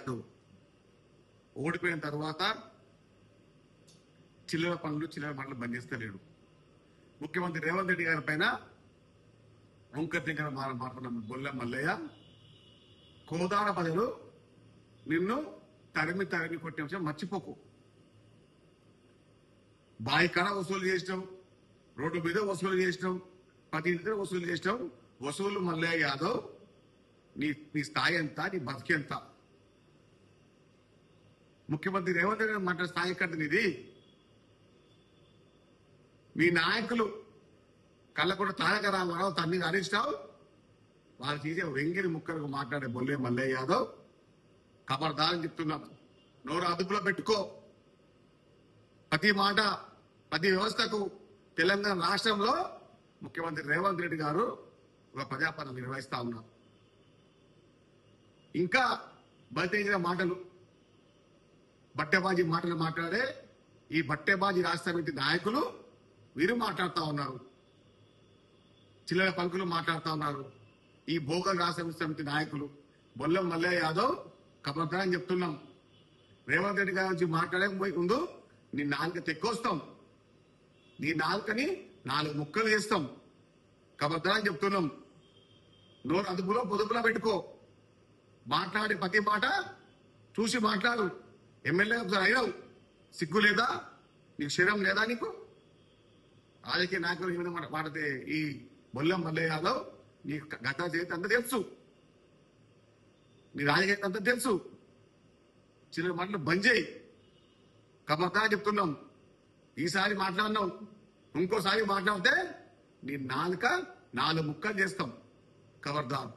యాదవ్ ఓడిపోయిన తర్వాత చిల్లర పనులు బంద్ చేస్తలేడు. ముఖ్యమంత్రి రేవంత్ రెడ్డి గారి పైన మాట్లాడిన బొల్ల మల్లయ్య కోదాడ ప్రజలు నిన్ను తరిమి కొట్టే విషయం మర్చిపోకు. బాయి కాడ వసూలు చేసినాం, రోడ్డు మీద వసూలు చేసినాం, ప్రతి ఇంటి వసూలు చేసినాం. వసూలు మల్లయ్య యాదవ్ నీ స్థాయి ఎంత, నీ బతికెంత? ముఖ్యమంత్రి రేవంత్ రెడ్డి మాట్లాడే స్థాయి ఎక్కడ నీది? మీ నాయకులు కళ్ళకుండా తారక రామారావు తన్ని హరీష్ రావు వాళ్ళు చేసే వెంగిరి ముక్కలకు మాట్లాడే బొల్లే మల్లయ్య యాదవ్ ఖబర్దార్ అని చెప్తున్నాం. నోరు అదుపులో పెట్టుకో. ప్రతి మాట, ప్రతి వ్యవస్థకు తెలంగాణ రాష్ట్రంలో ముఖ్యమంత్రి రేవంత్ రెడ్డి గారు ఒక ప్రజాపాలన నిర్వహిస్తా ఉన్నారు. ఇంకా బయట మాటలు, బట్టెబాజీ మాటలు మాట్లాడే ఈ బట్టెబాజీ రాష్ట్ర సమితి నాయకులు వీరు మాట్లాడుతూ ఉన్నారు, చిల్లర పలుకులు మాట్లాడుతూ ఉన్నారు. ఈ భోగల్ రాష్ట్ర సమితి నాయకులు బొల్లం మల్లయ్య యాదవ్ ఖబర్దార్ అని చెప్తున్నాం. రేవంత్ రెడ్డి గారి నుంచి మాట్లాడే ముందు నీ నాలుక తెక్కొస్తాం, నీ నాలుకని 4 ముక్కలు చేస్తాం. ఖబర్దార్ అని చెప్తున్నాం. నోరు అదుపులో పొదుపులో పెట్టుకో. మాట్లాడే ప్రతి మాట చూసి మాట్లాడు. ఎమ్మెల్యే అయినావు, సిగ్గు లేదా? నీకు శరం లేదా? నీకు రాజకీయ నాయకులు ఏమైనా మాట్లాడితే ఈ బొల్లం మల్లయ్య యాదవ్ నీ గత చేతి అంతా తెలుసు, నీ రాజకీయ అంతా తెలుసు. చిన్న మాటలు బంద్ చేయి. ఖబర్దార్ చెప్తున్నాం. ఈసారి మాట్లాడినావు, ఇంకోసారి మాట్లాడితే నీ నాలుక 4 ముక్కలు చేస్తాం. ఖబర్దార్.